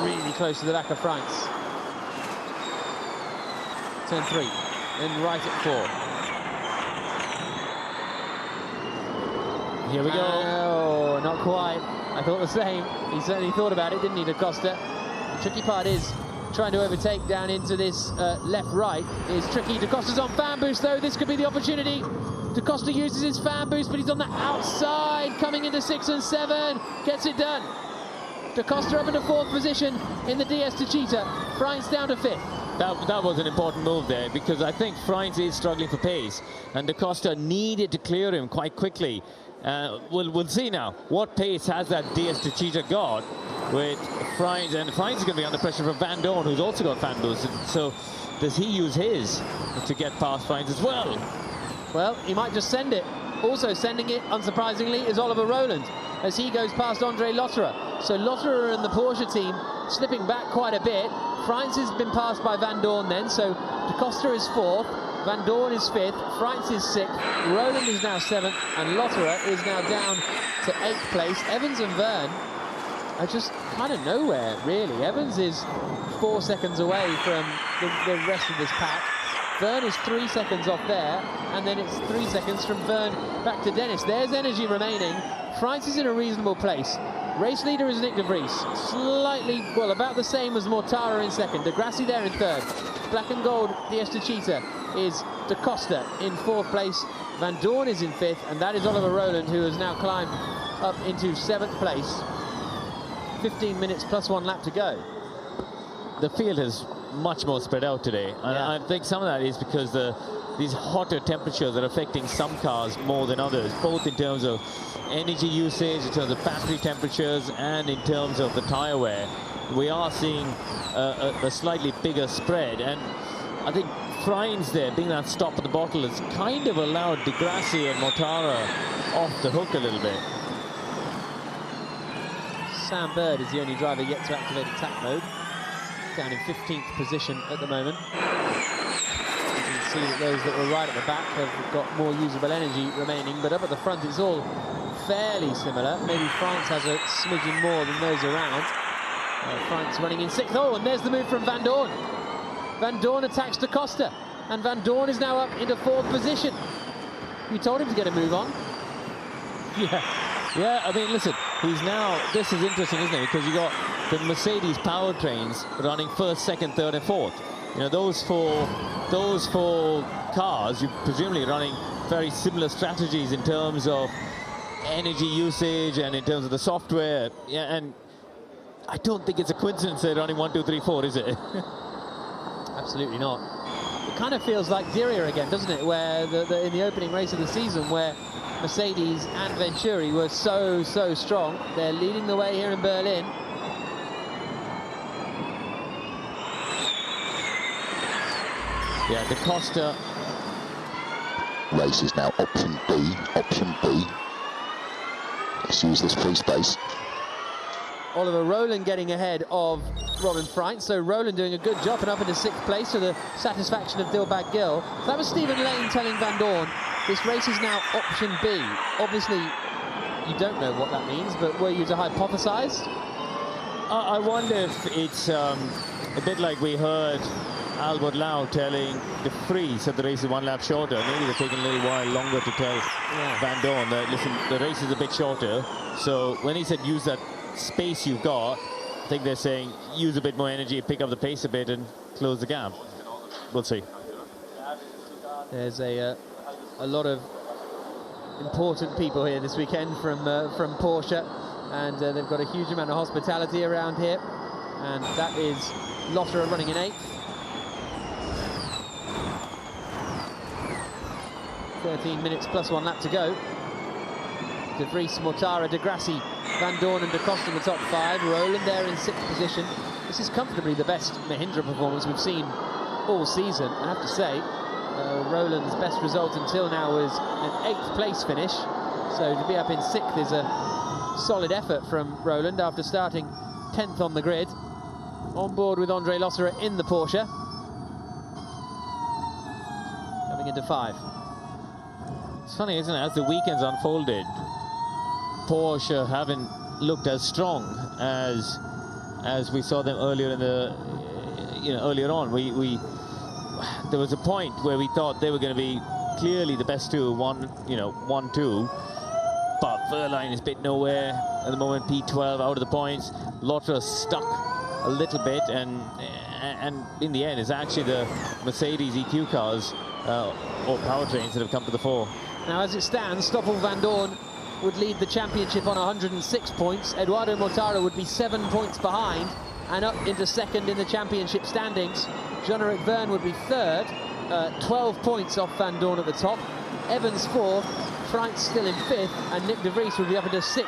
Really close to the back of Freins. Turn 3. Then right at 4. Here we go. Oh, not quite. I thought the same. He certainly thought about it, didn't he, Da Costa? The tricky part is trying to overtake down into this left-right is tricky. Da Costa's on fan boost, though. This could be the opportunity. Da Costa uses his fan boost, but he's on the outside, coming into 6 and 7. Gets it done. Da Costa up into 4th position in the DS Techeetah. Freins down to 5th. That was an important move there, because I think Freins is struggling for pace, and Da Costa needed to clear him quite quickly. We'll see now what pace has that DS Techeetah got with Freins, and Freins is going to be under pressure from Van Dorn, who's also got fan boost. So does he use his to get past Freins as well? Well, he might just send it. Also sending it, unsurprisingly, is Oliver Rowland as he goes past Andre Lotterer. So Lotterer and the Porsche team slipping back quite a bit. Freins has been passed by Van Dorn then, so Da Costa is 4th, Van Dorn is 5th, Freins is 6th, Rowland is now 7th, and Lotterer is now down to 8th place. Evans and Verne are just kind of nowhere, really. Evans is 4 seconds away from the rest of this pack. Verne is 3 seconds off there, and then it's 3 seconds from Verne back to Dennis. There's energy remaining. Freins is in a reasonable place. Race leader is Nick de Vries, slightly, well, about the same as Mortara in 2nd. De Grassi there in 3rd. Black and gold DS Techeetah is Da Costa in 4th place. Van Dorn is in 5th, and that is Oliver Rowland, who has now climbed up into 7th place. 15 minutes plus 1 lap to go. The field is much more spread out today, and yeah. I think some of that is because these hotter temperatures are affecting some cars more than others, both in terms of energy usage, in terms of battery temperatures, and in terms of the tire wear. We are seeing a slightly bigger spread, and I think Freins there, being that stop at the bottle, has kind of allowed De Grassi and Mortara off the hook a little bit. Sam Bird is the only driver yet to activate attack mode. Down in 15th position at the moment. You can see that those that were right at the back have got more usable energy remaining, but up at the front it's all fairly similar. Maybe Freins has a smidgen more than those around. Freins running in 6th. Oh, and there's the move from Van Dorn. Van Dorn attacks Da Costa, and Van Dorn is now up into 4th position. You told him to get a move on. Yeah, I mean, listen, he's now, this is interesting, isn't it? Because you got the Mercedes powertrains running 1st, 2nd, 3rd, and 4th. You know, those four cars, you're presumably running very similar strategies in terms of energy usage and in terms of the software. Yeah, and I don't think it's a coincidence they're running 1, 2, 3, 4, is it? Absolutely not. It kind of feels like Diriyah again, doesn't it? Where in the opening race of the season, where Mercedes and Venturi were so strong. They're leading the way here in Berlin. Yeah, Da Costa. Race is now option B. Let's use this free space. Oliver Rowland getting ahead of Robin Freins. So Rowland doing a good job and up into 6th place to the satisfaction of Dilbag Gill. So that was Stephen Lane telling Van Dorn, this race is now option B. Obviously, you don't know what that means, but were you to hypothesize? I wonder if it's a bit like we heard Albert Lau telling De Vries that the race is 1 lap shorter. Maybe they're taking a little while longer to tell Van Dorn that, listen, the race is a bit shorter. So when he said use that space you've got, I think they're saying use a bit more energy, pick up the pace a bit and close the gap. We'll see. There's a lot of important people here this weekend from Porsche, and they've got a huge amount of hospitality around here, and that is Lotterer running in 8th. 13 minutes plus 1 lap to go. De Vries, Mortara, De Grassi, Van Dorn and De Costa in the top 5. Rowland there in 6th position. This is comfortably the best Mahindra performance we've seen all season. I have to say, Rowland's best result until now was an 8th place finish. So to be up in 6th is a solid effort from Rowland after starting 10th on the grid. On board with Andre Lotterer in the Porsche. Coming into 5. It's funny, isn't it? As the weekends unfolded, Porsche haven't looked as strong as we saw them earlier in the, earlier on. There was a point where we thought they were going to be clearly the best two, 1-2. But Wehrlein is bit nowhere at the moment. P12 out of the points. Lotterer stuck a little bit, and in the end, it's actually the Mercedes EQ cars or powertrains that have come to the fore. Now, as it stands, Stoffel Van Dorn would lead the championship on 106 points. Eduardo Mortara would be 7 points behind and up into 2nd in the championship standings. Jean-Eric Vergne would be 3rd, 12 points off Van Dorn at the top. Evans 4th, Freins still in 5th, and Nick De Vries would be up into 6th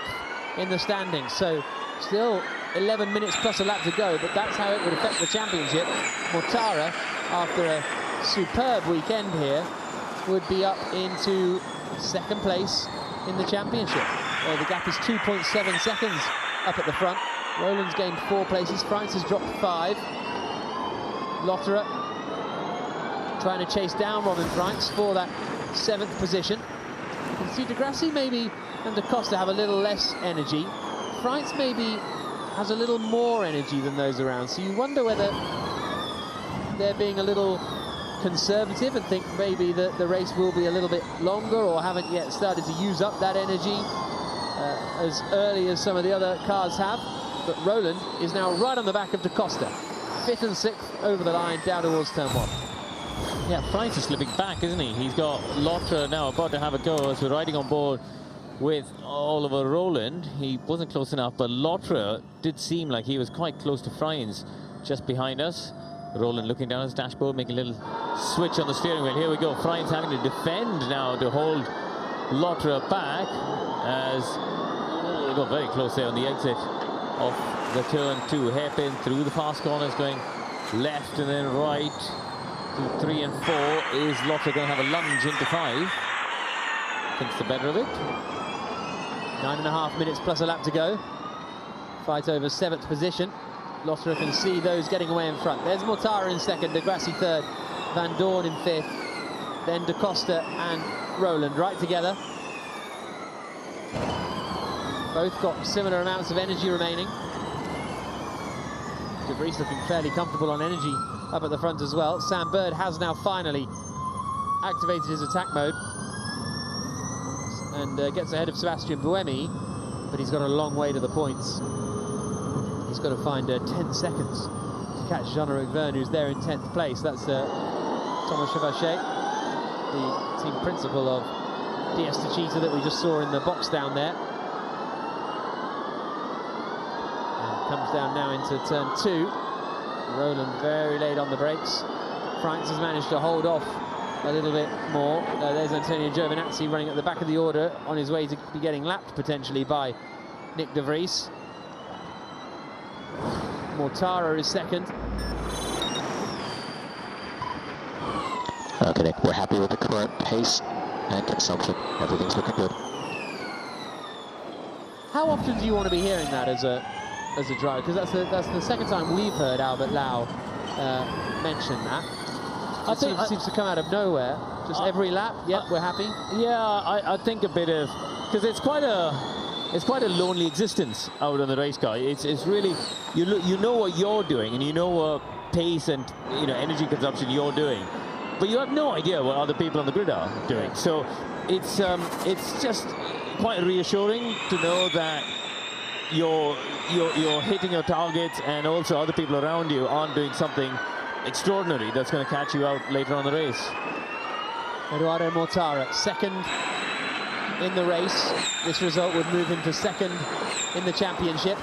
in the standings. So still 11 minutes plus a lap to go, but that's how it would affect the championship. Mortara, after a superb weekend here, would be up into 2nd place in the championship. The gap is 2.7 seconds up at the front. Rowland's gained 4 places. Freins has dropped 5. Lotterer trying to chase down Robin Freins for that 7th position. You can see De Grassi maybe and De Costa have a little less energy. Freins maybe has a little more energy than those around. So you wonder whether they're being a little conservative and think maybe that the race will be a little bit longer, or haven't yet started to use up that energy as early as some of the other cars have. But Rowland is now right on the back of De Costa. 5th and 6th over the line down towards turn 1. Yeah, Freins is slipping back, isn't he? He's got Lotterer now about to have a go as we're riding on board with Oliver Rowland. He wasn't close enough, but Lotterer did seem like he was quite close to Freins just behind us. Rowland looking down his dashboard, making a little switch on the steering wheel. Here we go. Freins having to defend now to hold Lotterer back as they got very close there on the exit of the turn 2. Hairpin through the fast corners, going left and then right to 3 and 4. Is Lotterer going to have a lunge into 5? Thinks the better of it. 9.5 minutes plus a lap to go. Fight over 7th position. Lotterer can see those getting away in front. There's Mortara in 2nd, De Grassi 3rd, Van Dorn in 5th, then De Costa and Rowland right together. Both got similar amounts of energy remaining. De Vries looking fairly comfortable on energy up at the front as well. Sam Bird has now finally activated his attack mode and gets ahead of Sebastian Buemi, but he's got a long way to the points. He's got to find 10 seconds to catch Jean-Eric Vergne, who's there in 10th place. That's Thomas Chevachet, the team principal of DS Techeetah that we just saw in the box down there. And comes down now into turn 2. Rowland very late on the brakes. Freins has managed to hold off a little bit more. There's Antonio Giovinazzi running at the back of the order, on his way to be getting lapped potentially by Nick De Vries. Mortara is 2nd. Okay, Nick, we're happy with the current pace and consumption. Everything's looking good. How often do you want to be hearing that as a as a driver, because that's the second time we've heard Albert Lau mention that. I think it seems to come out of nowhere. Just every lap, yep, we're happy. Yeah, I think a bit of, because it's quite a lonely existence out on the race car. It's really, you know what you're doing, and you know what pace and energy consumption you're doing, but you have no idea what other people on the grid are doing. So it's just quite reassuring to know that you're hitting your targets, and also other people around you aren't doing something extraordinary that's going to catch you out later on the race. Eduardo Mortara, second in the race. This result would move him to second in the championship.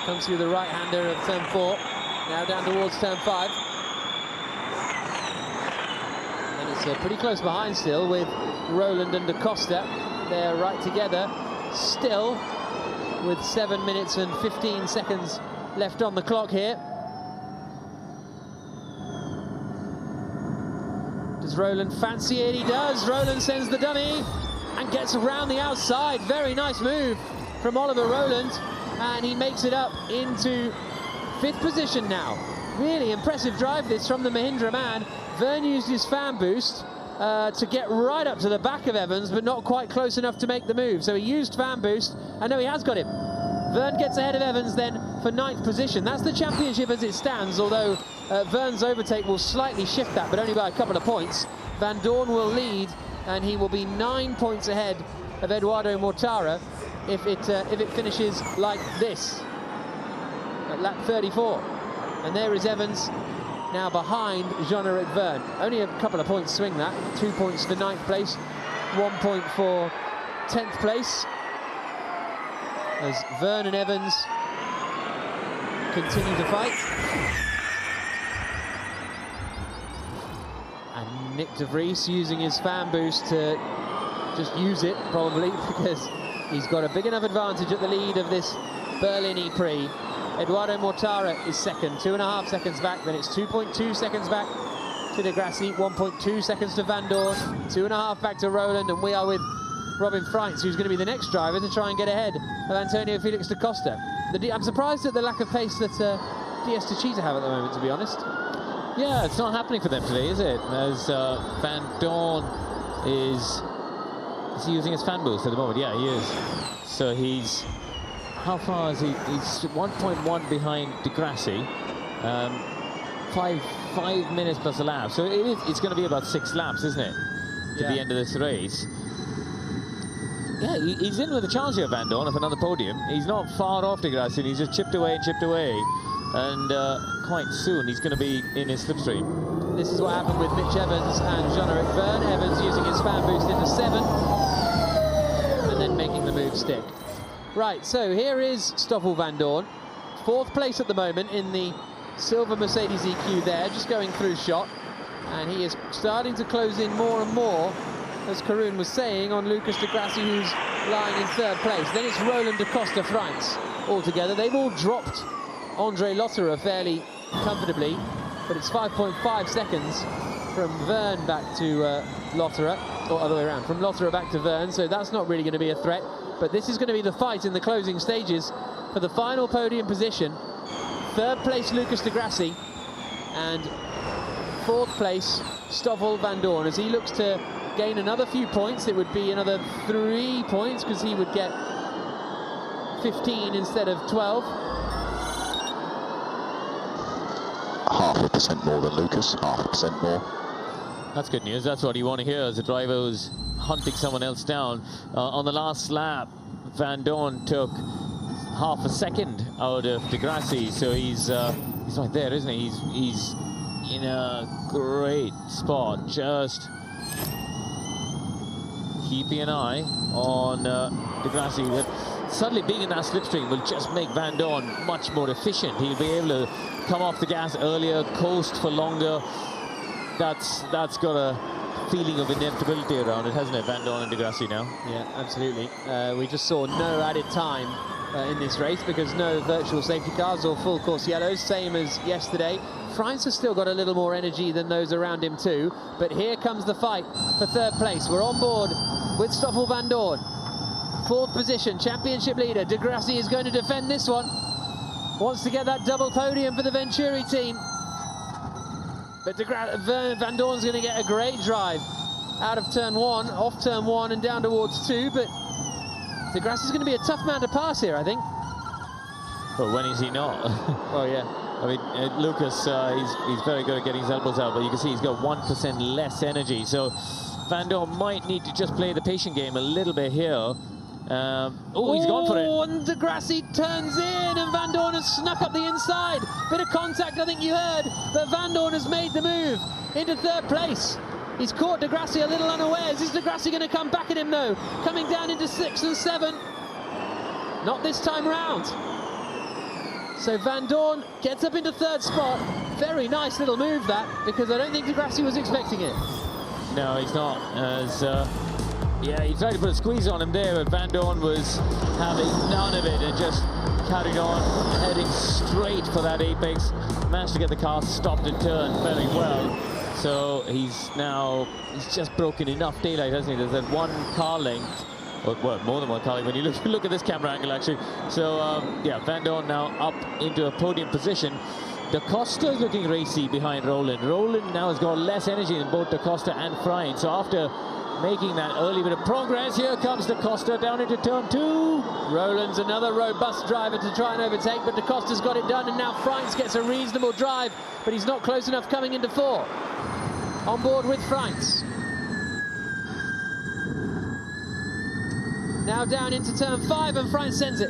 Comes through the right-hander of turn 4, now down towards turn 5. And it's pretty close behind still, with Rowland and Da Costa. They're right together, still, with 7 minutes and 15 seconds left on the clock here. Does Rowland fancy it? He does. Rowland sends the dummy and gets around the outside. Very nice move from Oliver Rowland, and he makes it up into 5th position now. Really impressive drive this from the Mahindra man. Verne used his fan boost to get right up to the back of Evans, but not quite close enough to make the move. So he used fan boost, and no, he has got him. Verne gets ahead of Evans then for 9th position. That's the championship as it stands, although Verne's overtake will slightly shift that, but only by a couple of points. Van Dorn will lead, and he will be 9 points ahead of Eduardo Mortara if it finishes like this at lap 34. And there is Evans, now behind Jean-Eric Verne. Only a couple of points swing that. 2 points for 9th place, 1 point for 10th place, as Verne and Evans continue to fight. And Nick de Vries using his fan boost to just use it, probably, because he's got a big enough advantage at the lead of this Berlin E-Prix. Eduardo Mortara is second, 2.5 seconds back, then it's 2.2 seconds back to Di Grassi, 1.2 seconds to Van Dorn, 2.5 back to Rowland, and we are with Robin Freitz, who's going to be the next driver to try and get ahead of Antonio Felix da Costa. I'm surprised at the lack of pace that DS Techeetah have at the moment, to be honest. Yeah, it's not happening for them today, is it? As Van Dorn is he using his fan boost at the moment? Yeah, he is. So he's, how far is he? He's 1.1 behind Di Grassi. 5 minutes plus a lap. So it's going to be about 6 laps, isn't it? To the end of this race. Yeah, he's in with a chance here, Van Dorn, of another podium. He's not far off Di Grassi. He's just chipped away and chipped away. And quite soon he's going to be in his slipstream. This is what happened with Mitch Evans and Jean-Eric Verne. Evans using his fan boost into 7 and then making the move stick. Right, so here is Stoffel Van Dorn, 4th place at the moment in the silver Mercedes EQ there, just going through shot, and he is starting to close in more and more, as Karun was saying, on Lucas Di Grassi, who's lying in 3rd place. Then it's Roland da Costa Freitz altogether. They've all dropped Andre Lotterer fairly comfortably, but it's 5.5 seconds from Verne back to Lotterer, or other way around, from Lotterer back to Verne, so that's not really going to be a threat. But this is going to be the fight in the closing stages for the final podium position. 3rd place Lucas Di Grassi, and 4th place Stoffel Van Dorn. As he looks to gain another few points, it would be another 3 points, because he would get 15 instead of 12. 0.5% more than Lucas, 0.5% more. That's good news. That's what you want to hear as a driver who's hunting someone else down. On the last lap, Van Dorn took half a second out of Di Grassi, so he's right there, isn't he? He's in a great spot, just keeping an eye on Di Grassi. But suddenly being in that slipstream will just make Van Dorn much more efficient. He'll be able to come off the gas earlier, coast for longer. That's got a feeling of inevitability around it, hasn't it, Van Dorn and Di Grassi now? Yeah, absolutely. We just saw no added time in this race, because no virtual safety cars or full course yellows, same as yesterday. Freitz has still got a little more energy than those around him too, but here comes the fight for 3rd place. We're on board with Stoffel Van Dorn. Fourth position, championship leader. De Grassi is going to defend this one. Wants to get that double podium for the Venturi team. But Van Doorn's going to get a great drive out of turn 1, off turn 1 and down towards 2. But De Grassi's going to be a tough man to pass here, I think. Well, when is he not? Oh, yeah. I mean, Lucas, he's very good at getting his elbows out, but you can see he's got 1% less energy. So Van Doorn might need to just play the patient game a little bit here. Oh, he's gone for it. Oh, and De Grassi turns in, and Van Doorn has snuck up the inside. Bit of contact, I think you heard, but Van Doorn has made the move into third place. He's caught De Grassi a little unawares. Is De Grassi going to come back at him, though? Coming down into 6 and 7. Not this time round. So Van Doorn gets up into third spot. Very nice little move, that, because I don't think De Grassi was expecting it. No, he's not. As yeah, he tried to put a squeeze on him there, but Van Doorn was having none of it and just carried on, heading straight for that apex. Managed to get the car stopped and turned very well. So he's just broken enough daylight, hasn't he? There's that one car length, or well, more than one car length when you look at this camera angle, actually. So yeah, Van Doorn now up into a podium position. Da Costa is looking racy behind Roland. Roland now has got less energy than both Da Costa and Frein. So after making that early bit of progress, here comes Da Costa down into turn 2. Roland's another robust driver to try and overtake, but Da Costa's got it done, and now Freins gets a reasonable drive, but he's not close enough coming into 4. On board with Freins. Now down into turn 5, and Freins sends it.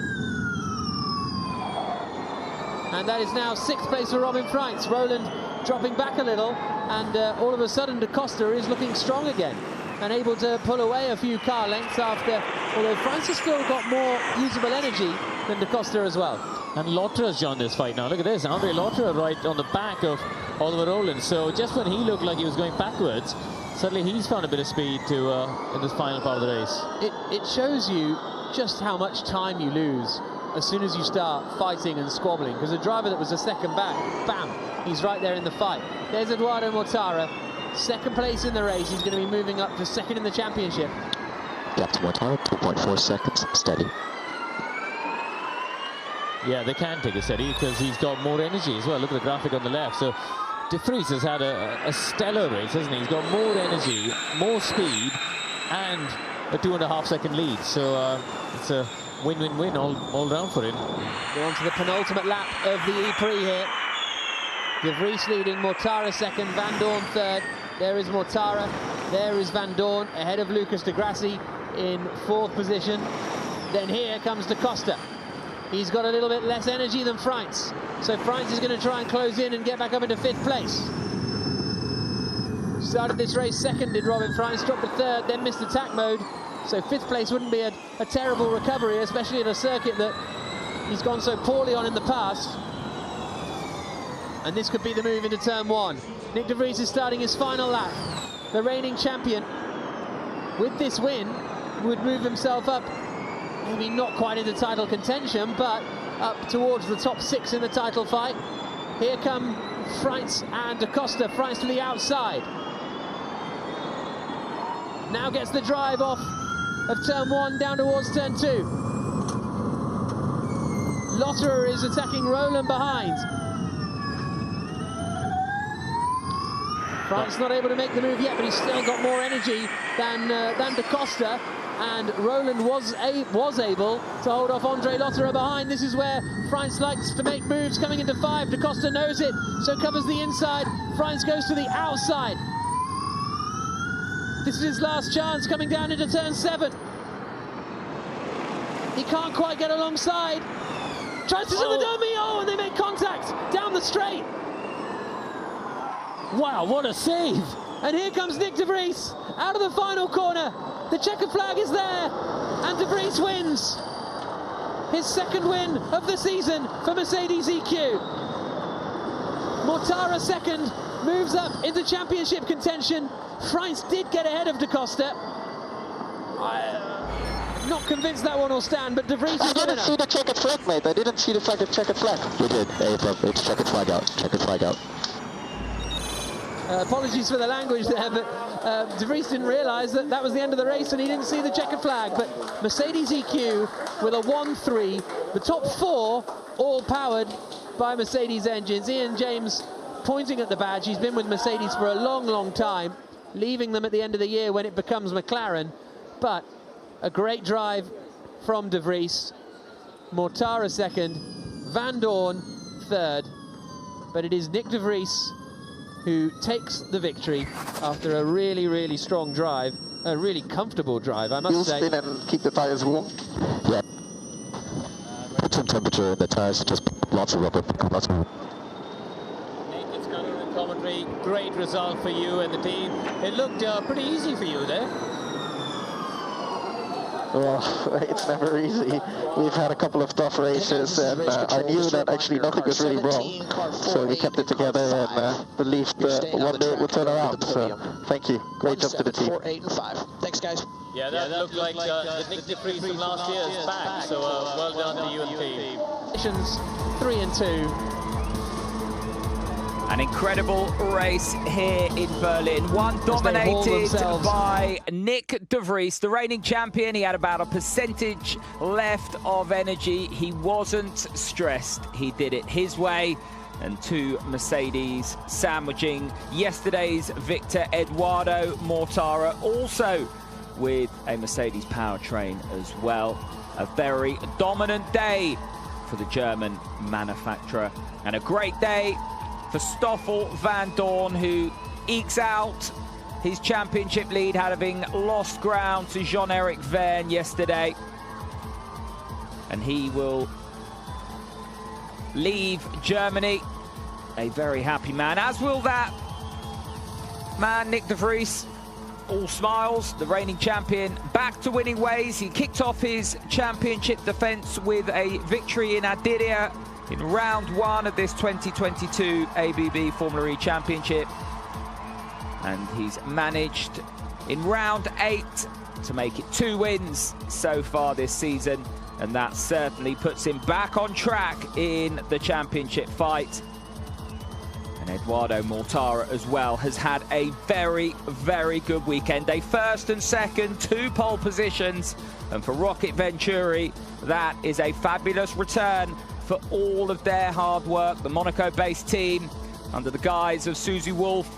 And that is now 6th place for Robin Freins. Roland dropping back a little, and all of a sudden Da Costa is looking strong again and able to pull away a few car lengths after, although Freins has still got more usable energy than Da Costa as well. And Lauter's joined this fight now. Look at this, Andre Lauter right on the back of Oliver Roland. So just when he looked like he was going backwards, suddenly he's found a bit of speed to in this final part of the race. It shows you just how much time you lose as soon as you start fighting and squabbling, because a driver that was a second back, bam, he's right there in the fight. There's Eduardo Mortara, 2nd place in the race. He's going to be moving up to 2nd in the championship. Gap to Mortara, 2.4 seconds, steady. Yeah, they can take a steady because he's got more energy as well. Look at the graphic on the left. So De Vries has had a stellar race, hasn't he? He's got more energy, more speed, and a 2.5 second lead. So it's a win-win-win all round for him. We're on to the penultimate lap of the E-Prix here. De Vries leading, Mortara 2nd, Van Doorn 3rd. There is Mortara, there is Van Doorn, ahead of Lucas De Grassi in 4th position. Then here comes Da Costa. He's got a little bit less energy than Freins. So Freins is going to try and close in and get back up into 5th place. Started this race 2nd, did Robin Freins, dropped to 3rd, then missed attack mode. So 5th place wouldn't be a terrible recovery, especially at a circuit that he's gone so poorly on in the past. And this could be the move into turn 1. Nick De Vries is starting his final lap. The reigning champion, with this win, would move himself up, maybe not quite into title contention, but up towards the top 6 in the title fight. Here come Freins and Da Costa. Freins to the outside. Now gets the drive off of turn 1 down towards turn 2. Lotterer is attacking Roland behind. Freins not able to make the move yet, but he's still got more energy than Da Costa. And Roland was able to hold off Andre Lotterer behind. This is where Freins likes to make moves coming into 5. Da Costa knows it, so covers the inside. Freins goes to the outside. This is his last chance coming down into turn 7. He can't quite get alongside. Tries to do the dummy, and they make contact down the straight. Wow, what a save! And here comes Nick De Vries out of the final corner. The checkered flag is there, and De Vries wins. His 2nd win of the season for Mercedes EQ. Mortara 2nd, moves up into championship contention. Freins did get ahead of Da Costa. I'm not convinced that one will stand, but De Vries is good enough. I didn't see the checkered flag, mate. I didn't see the checkered flag. You did. Hey, it's checkered flag out. Checkered flag out. Apologies for the language there, but De Vries didn't realise that that was the end of the race and he didn't see the checkered flag. But Mercedes EQ with a 1-3, the top 4 all powered by Mercedes engines. Ian James pointing at the badge. He's been with Mercedes for a long, long time, leaving them at the end of the year when it becomes McLaren. But a great drive from De Vries. Mortara second, Van Dorn third. But it is Nick De Vries who takes the victory after a really, really strong drive, a really comfortable drive, I must say. Spin and keep the tyres warm. Yeah. Room temperature in the tyres, just lots of rubber, lots of. Nathan Scudder in commentary, great result for you and the team. It looked pretty easy for you there. Well, it's never easy. We've had a couple of tough races, and I knew that actually nothing was really wrong. So we kept it together and believed one day it would turn around. So thank you. Great job to the team. 4, 8 and 5. Thanks, guys. Yeah, that looked like the Nick De Vries from last year is back. So well done to you and the team. Positions 3 and 2. An incredible race here in Berlin. One dominated by Nick De Vries, the reigning champion. He had about a percentage left of energy. He wasn't stressed. He did it his way. And 2 Mercedes sandwiching yesterday's victor, Eduardo Mortara, also with a Mercedes powertrain as well. A very dominant day for the German manufacturer. And a great day for Stoffel Van Dorn, who ekes out his championship lead, having lost ground to Jean-Eric Vergne yesterday. And he will leave Germany a very happy man, as will that man, Nick De Vries. All smiles, the reigning champion back to winning ways. He kicked off his championship defence with a victory in Adiria in round 1 of this 2022 ABB Formula E Championship. And he's managed in round 8 to make it 2 wins so far this season. And that certainly puts him back on track in the championship fight. And Eduardo Mortara as well has had a very, very good weekend. A first and second, 2 pole positions. And for Rocket Venturi, that is a fabulous return for all of their hard work. The Monaco-based team, under the guise of Susie Wolff,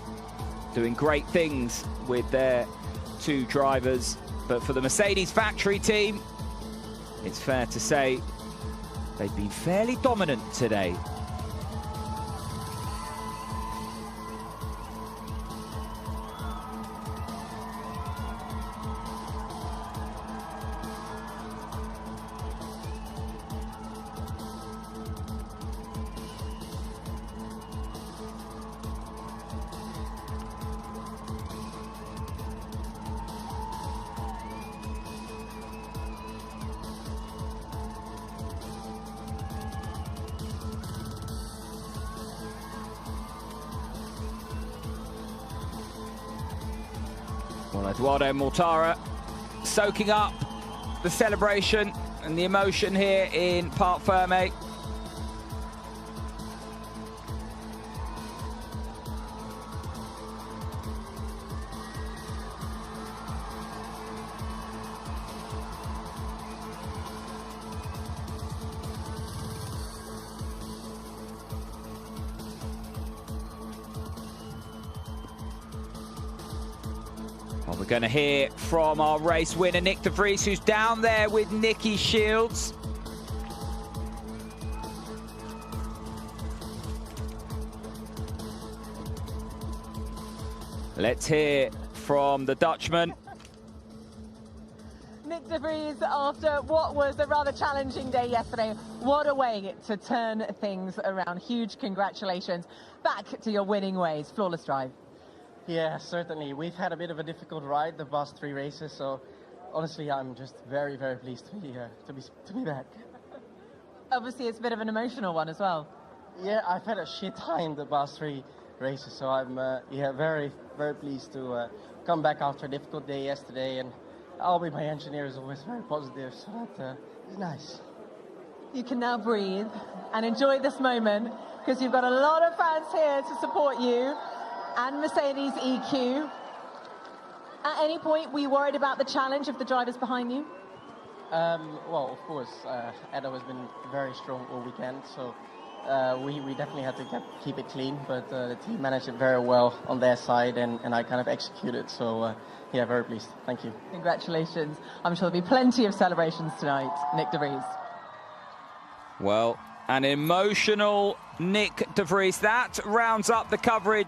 doing great things with their 2 drivers. But for the Mercedes factory team, it's fair to say they've been fairly dominant today. Well, Eduardo Mortara soaking up the celebration and the emotion here in Parc Fermé. Well, we're going to hear from our race winner, Nick De Vries, who's down there with Nicky Shields. Let's hear from the Dutchman. Nick De Vries, after what was a rather challenging day yesterday, what a way to turn things around. Huge congratulations. Back to your winning ways. Flawless drive. Yeah, certainly. We've had a bit of a difficult ride the past 3 races, so honestly, I'm just very, very pleased to be back. Obviously, it's a bit of an emotional one as well. Yeah, I've had a shit time the past 3 races, so I'm very, very pleased to come back after a difficult day yesterday, and Albie, my engineer, is always very positive, so that is nice. You can now breathe and enjoy this moment, because you've got a lot of fans here to support you. and Mercedes EQ. At any point, were you worried about the challenge of the drivers behind you? Well, of course, Edo has been very strong all weekend, so we definitely had to keep it clean, but the team managed it very well on their side, and I kind of executed, so yeah, very pleased. Thank you. Congratulations. I'm sure there'll be plenty of celebrations tonight, Nick de Vries. Well, an emotional Nick de Vries. That rounds up the coverage.